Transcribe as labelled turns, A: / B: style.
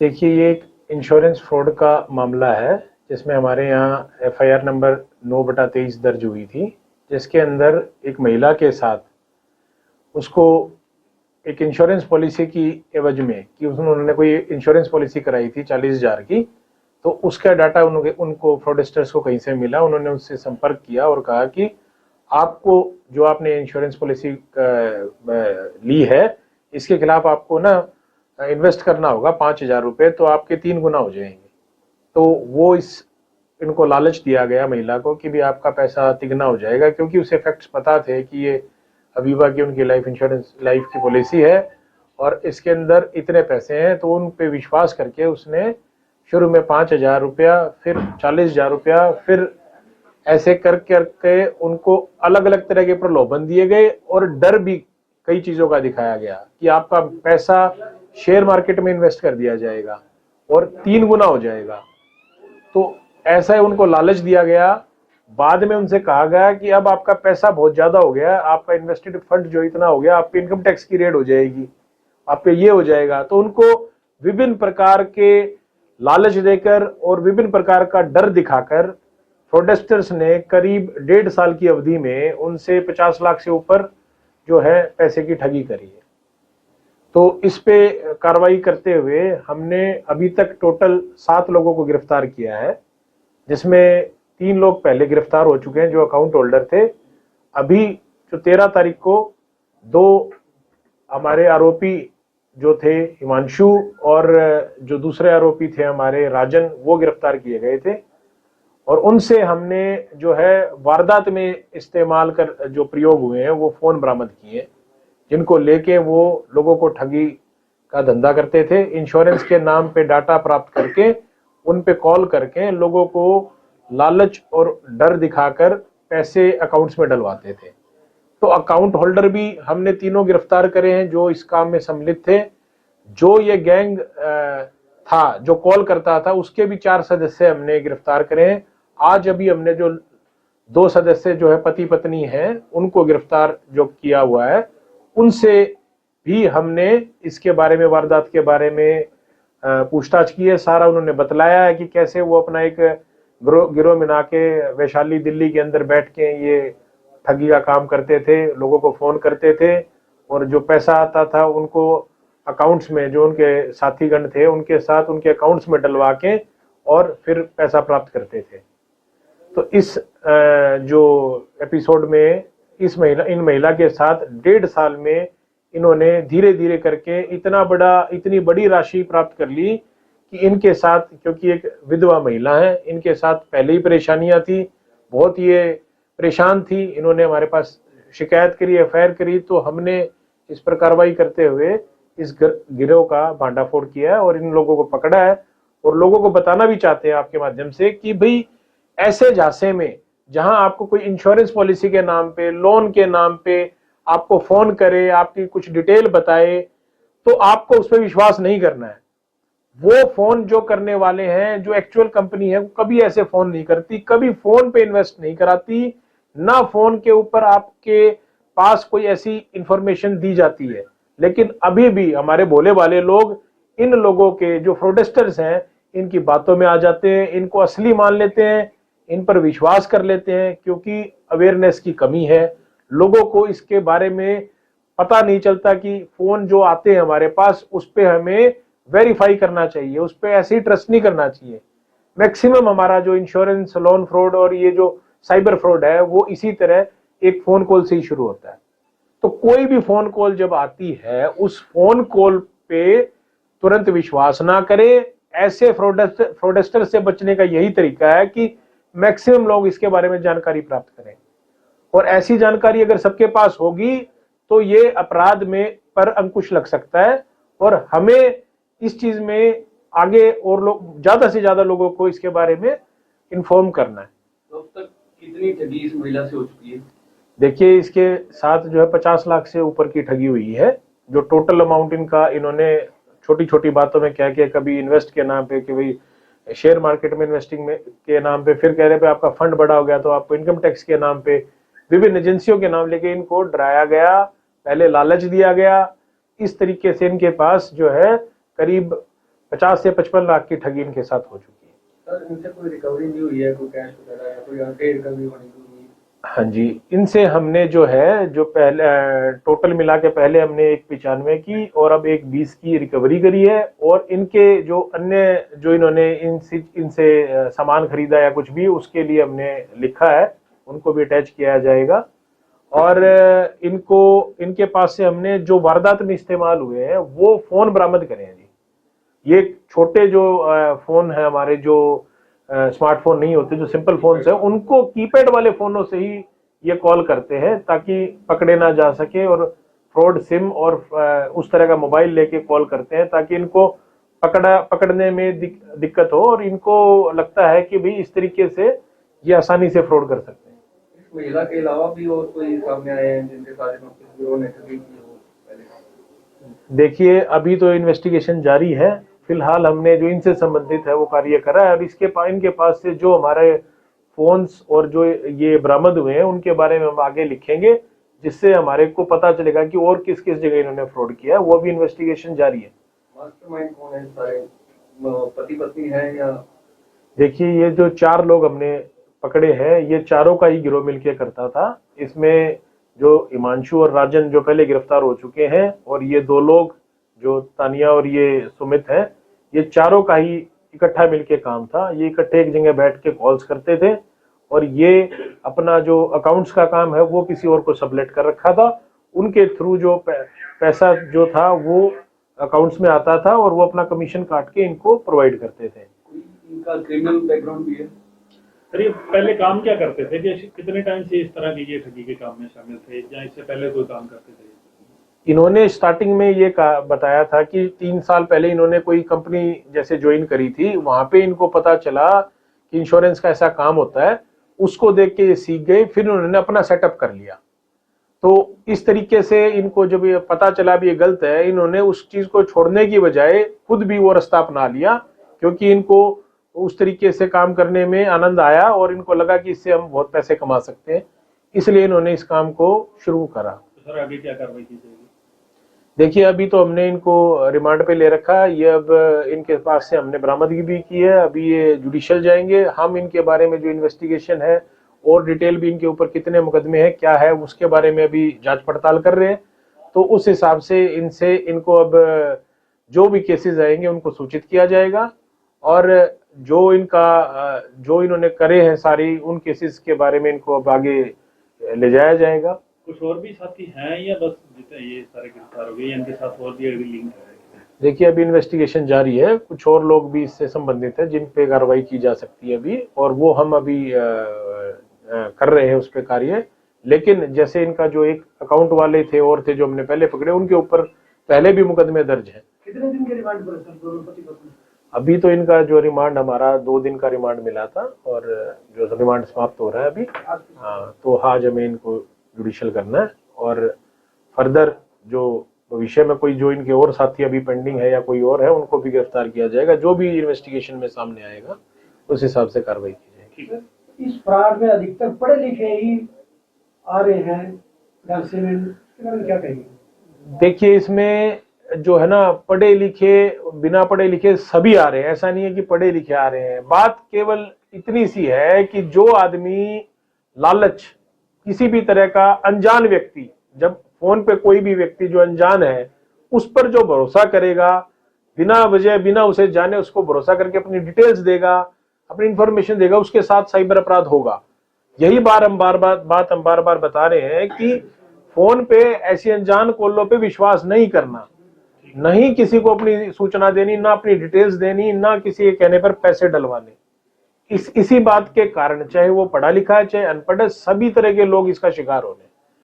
A: देखिए, ये एक इंश्योरेंस फ्रॉड का मामला है जिसमें हमारे यहाँ एफआईआर नंबर 9/23 दर्ज हुई थी, जिसके अंदर एक महिला के साथ उसको एक इंश्योरेंस पॉलिसी की एवज में कि उन्होंने कोई इंश्योरेंस पॉलिसी कराई थी 40,000 की। तो उसका डाटा उनको फ्रॉडस्टर्स को कहीं से मिला। उन्होंने उससे संपर्क किया और कहा कि आपको जो आपने इंश्योरेंस पॉलिसी ली है, इसके खिलाफ आपको ना इन्वेस्ट करना होगा 5,000 रुपये, तो आपके 3 गुना हो जाएंगे। तो वो इस इनको लालच दिया गया महिला को कि भी आपका पैसा तिगना हो जाएगा, क्योंकि उसे फैक्ट्स पता थे कि ये अवीवा की उनकी लाइफ की पॉलिसी है और इसके अंदर इतने पैसे हैं। तो उन पे विश्वास करके उसने शुरू में 5,000 रुपया, फिर 40,000 रुपया, फिर ऐसे कर करके उनको अलग अलग तरह के प्रलोभन दिए गए और डर भी कई चीजों का दिखाया गया कि आपका पैसा शेयर मार्केट में इन्वेस्ट कर दिया जाएगा और 3 गुना हो जाएगा। तो ऐसा उनको लालच दिया गया। बाद में उनसे कहा गया कि अब आपका पैसा बहुत ज्यादा हो गया, आपका इन्वेस्टेड फंड जो इतना हो गया, आप पे इनकम टैक्स की रेड हो जाएगी, आप पे ये हो जाएगा। तो उनको विभिन्न प्रकार के लालच देकर और विभिन्न प्रकार का डर दिखाकर फ्रॉडस्टर्स ने करीब 1.5 साल की अवधि में उनसे 50 लाख से ऊपर जो है पैसे की ठगी करी है। तो इस पे कार्रवाई करते हुए हमने अभी तक टोटल 7 लोगों को गिरफ्तार किया है, जिसमें 3 लोग पहले गिरफ्तार हो चुके हैं जो अकाउंट होल्डर थे। अभी जो 13 तारीख को 2 हमारे आरोपी जो थे हिमांशु और जो दूसरे आरोपी थे हमारे राजन, वो गिरफ्तार किए गए थे और उनसे हमने जो है वारदात में इस्तेमाल कर जो प्रयोग हुए हैं वो फोन बरामद किए, जिनको लेके वो लोगों को ठगी का धंधा करते थे। इंश्योरेंस के नाम पे डाटा प्राप्त करके उन पे कॉल करके लोगों को लालच और डर दिखाकर पैसे अकाउंट्स में डलवाते थे। तो अकाउंट होल्डर भी हमने तीनों गिरफ्तार करे हैं जो इस काम में सम्मिलित थे। जो ये गैंग था जो कॉल करता था, उसके भी 4 सदस्य हमने गिरफ्तार करे हैं। आज अभी हमने जो 2 सदस्य जो है पति पत्नी हैं उनको गिरफ्तार जो किया हुआ है, उनसे भी हमने इसके बारे में, वारदात के बारे में पूछताछ की है। सारा उन्होंने बतलाया है कि कैसे वो अपना एक गिरोह मिला के वैशाली दिल्ली के अंदर बैठ के ये ठगी का काम करते थे, लोगों को फोन करते थे और जो पैसा आता था उनको अकाउंट्स में, जो उनके साथीगण थे उनके साथ उनके अकाउंट्स में डलवा के और फिर पैसा प्राप्त करते थे। तो इस जो एपिसोड में इन महिला के साथ 1.5 साल में इन्होंने धीरे धीरे करके इतनी बड़ी राशि प्राप्त कर ली कि इनके साथ, क्योंकि एक विधवा महिला है, इनके साथ पहले ही परेशानियां थी, बहुत ये परेशान थी। इन्होंने हमारे पास शिकायत करी, एफआईआर करी, तो हमने इस पर कार्रवाई करते हुए इस गिरोह का भांडाफोड़ किया है और इन लोगों को पकड़ा है। और लोगों को बताना भी चाहते हैं आपके माध्यम से कि भाई ऐसे झांसे में जहां आपको कोई इंश्योरेंस पॉलिसी के नाम पे, लोन के नाम पे आपको फोन करे, आपकी कुछ डिटेल बताए, तो आपको उस पर विश्वास नहीं करना है। वो फोन जो करने वाले हैं, जो एक्चुअल कंपनी है, वो कभी ऐसे फोन नहीं करती, कभी फोन पे इन्वेस्ट नहीं कराती, ना फोन के ऊपर आपके पास कोई ऐसी इंफॉर्मेशन दी जाती है। लेकिन अभी भी हमारे भोले वाले लोग इन लोगों के जो फ्रॉडस्टर्स हैं इनकी बातों में आ जाते हैं, इनको असली मान लेते हैं, इन पर विश्वास कर लेते हैं, क्योंकि अवेयरनेस की कमी है। लोगों को इसके बारे में पता नहीं चलता कि फोन जो आते हैं हमारे पास उस पर हमें वेरीफाई करना चाहिए, उस पर ऐसे ही ट्रस्ट नहीं करना चाहिए। मैक्सिमम हमारा जो इंश्योरेंस, लोन फ्रॉड और ये जो साइबर फ्रॉड है वो इसी तरह एक फोन कॉल से ही शुरू होता है। तो कोई भी फोन कॉल जब आती है, उस फोन कॉल पे तुरंत विश्वास ना करें। ऐसे फ्रॉडस्टर से बचने का यही तरीका है कि मैक्सिमम लोग इसके बारे में जानकारी प्राप्त करें, और ऐसी जानकारी अगर सबके पास होगी तो ये अपराध में पर अंकुश लग सकता है। और हमें इस चीज में आगे और लोग, ज्यादा से ज्यादा लोगों को इसके बारे में इन्फॉर्म करना है।
B: तो अब तक कितनी ठगी इस महिला से हो चुकी है?
A: देखिए, इसके साथ जो है 50 लाख से ऊपर की ठगी हुई है। जो टोटल अमाउंट इनका, इन्होंने छोटी छोटी बातों में क्या किया, कभी इन्वेस्ट के नाम पे कि भाई शेयर मार्केट में इन्वेस्टिंग में के नाम पे, फिर कह रहे पे आपका फंड बड़ा हो गया तो आपको इनकम टैक्स के नाम पे, विभिन्न एजेंसियों के नाम लेके इनको डराया गया, पहले लालच दिया गया। इस तरीके से इनके पास जो है करीब 50 से 55 लाख की ठगी इनके साथ हो चुकी है।
B: सर इनसे कोई रिकवरी नहीं हुई है, कोई कैश वगैरह या कोई आगे रिकवरी होने की उम्मीद?
A: हाँ जी, इनसे हमने जो है जो पहले टोटल मिला के पहले हमने एक 95 की और अब एक 20 की रिकवरी करी है। और इनके जो अन्य जो इन्होंने इनसे सामान खरीदा या कुछ भी उसके लिए हमने लिखा है, उनको भी अटैच किया जाएगा। और इनको इनके पास से हमने जो वारदात में इस्तेमाल हुए हैं वो फोन बरामद करे हैं जी। ये छोटे जो फोन है हमारे, जो स्मार्टफोन नहीं होते, जो सिंपल फोन्स है, उनको कीपैड वाले फोनों से ही ये कॉल करते हैं ताकि पकड़े ना जा सके। और फ्रॉड सिम और उस तरह का मोबाइल लेके कॉल करते हैं ताकि इनको पकड़ने में दिक्कत हो, और इनको लगता है कि भाई इस तरीके से ये आसानी से फ्रॉड कर सकते हैं।
B: इस महिला के अलावा भी और कोई सामने आए हैं जिनके साथ किसी गिरोह ने ठगी की हो पहले?
A: देखिए, अभी तो इन्वेस्टिगेशन जारी है। फिलहाल हमने जो इनसे संबंधित है वो कार्य करा है। अब इनके पास से जो हमारे फोन्स और जो ये बरामद हुए हैं उनके बारे में हम आगे लिखेंगे, जिससे हमारे को पता चलेगा कि और किस किस जगह इन्होंने फ्रॉड किया है। वो भी इन्वेस्टिगेशन जारी है।
B: मास्टरमाइंड कौन है? सारे पति पत्नी है या?
A: देखिए, ये जो 4 लोग हमने पकड़े हैं, ये चारों का ही गिरोह मिलके करता था। इसमें जो हिमांशु और राजन जो पहले गिरफ्तार हो चुके हैं, और ये 2 लोग जो तानिया और ये सुमित है, ये चारों का ही इकट्ठा मिलके काम था। ये इकट्ठे एक जगह बैठ के कॉल्स करते थे, और ये अपना जो अकाउंट्स का काम है वो किसी और को सबलेट कर रखा था। उनके थ्रू जो पैसा जो था वो अकाउंट्स में आता था, और वो अपना कमीशन काट के इनको प्रोवाइड करते थे।
B: इनका क्रिमिनल बैकग्राउंड भी है?
C: सर ये पहले काम क्या करते थे? कितने टाइम से इस तरह की ये ठगी के काम में शामिल थे, या इससे पहले कोई काम करते थे?
A: इन्होंने स्टार्टिंग में ये बताया था कि 3 साल पहले इन्होंने कोई कंपनी जैसे ज्वाइन करी थी, वहां पे इनको पता चला कि इंश्योरेंस का ऐसा काम होता है। उसको देख के ये सीख गए, फिर उन्होंने अपना सेटअप कर लिया। तो इस तरीके से इनको जब ये पता चला भी ये गलत है, इन्होंने उस चीज को छोड़ने की बजाय खुद भी वो रास्ता अपना लिया, क्योंकि इनको उस तरीके से काम करने में आनंद आया और इनको लगा कि इससे हम बहुत पैसे कमा सकते हैं। इसलिए इन्होंने इस काम को शुरू करा।
C: तो सर आगे क्या कार्रवाई की जाएगी?
A: देखिए, अभी तो हमने इनको रिमांड पे ले रखा है। ये अब इनके पास से हमने बरामदगी भी की है। अभी ये जुडिशियल जाएंगे। हम इनके बारे में जो इन्वेस्टिगेशन है और डिटेल भी इनके ऊपर कितने मुकदमे हैं क्या है उसके बारे में अभी जांच पड़ताल कर रहे हैं। तो उस हिसाब से इनको अब जो भी केसेस आएंगे उनको सूचित किया जाएगा, और जो इन्होंने करे हैं सारी उन केसेस के बारे में इनको अब आगे ले जाया जाएगा।
C: कुछ और भी साथी हैं या बस जितने ये सारे गिरफ्तार हो गए, या इनके साथ और भी अभी लिंक है?
A: देखिए, अभी इन्वेस्टिगेशन जारी है। कुछ और लोग भी इससे संबंधित हैं जिन पे कार्रवाई की जा सकती है अभी, और वो हम अभी कर रहे हैं उस पे कार्य। लेकिन जैसे इनका जो एक अकाउंट वाले थे और थे जो हमने पहले पकड़े, उनके ऊपर पहले भी मुकदमे दर्ज हैं।
B: कितने दिन के रिमांड पर सर दोनों पति पत्नी?
A: अभी तो इनका जो रिमांड हमारा 2 दिन का रिमांड मिला था, और जो रिमांड समाप्त हो रहा है अभी। हाँ, तो आज हमें इनको जुडिशियल करना है, और फर्दर जो भविष्य में कोई जो इनके और साथी अभी पेंडिंग है या कोई और है उनको भी गिरफ्तार किया जाएगा। जो भी इन्वेस्टिगेशन में सामने आएगा उस हिसाब से कार्रवाई की जाएगी।
D: इस फ्रॉड में अधिकतर पढ़े लिखे ही आ रहे हैं ढंग से, इसके बारे में क्या कहेंगे?
A: देखिए, इसमें जो है ना, पढ़े लिखे बिना पढ़े लिखे सभी आ रहे हैं। ऐसा नहीं है कि पढ़े लिखे आ रहे हैं। बात केवल इतनी सी है कि जो आदमी लालच, किसी भी तरह का अनजान व्यक्ति, जब फोन पे कोई भी व्यक्ति जो अनजान है उस पर जो भरोसा करेगा, बिना वजह बिना उसे जाने उसको भरोसा करके अपनी डिटेल्स देगा, अपनी इंफॉर्मेशन देगा, उसके साथ साइबर अपराध होगा। यही बात हम बार बार बता रहे हैं कि फोन पे ऐसी अनजान कॉलों पे विश्वास नहीं करना, नहीं किसी को अपनी सूचना देनी, ना अपनी डिटेल्स देनी, ना किसी के कहने पर पैसे डलवाने। इसी बात के कारण, चाहे वो पढ़ा लिखा है चाहे अनपढ़ है, सभी तरह के लोग इसका शिकार हो रहे हैं।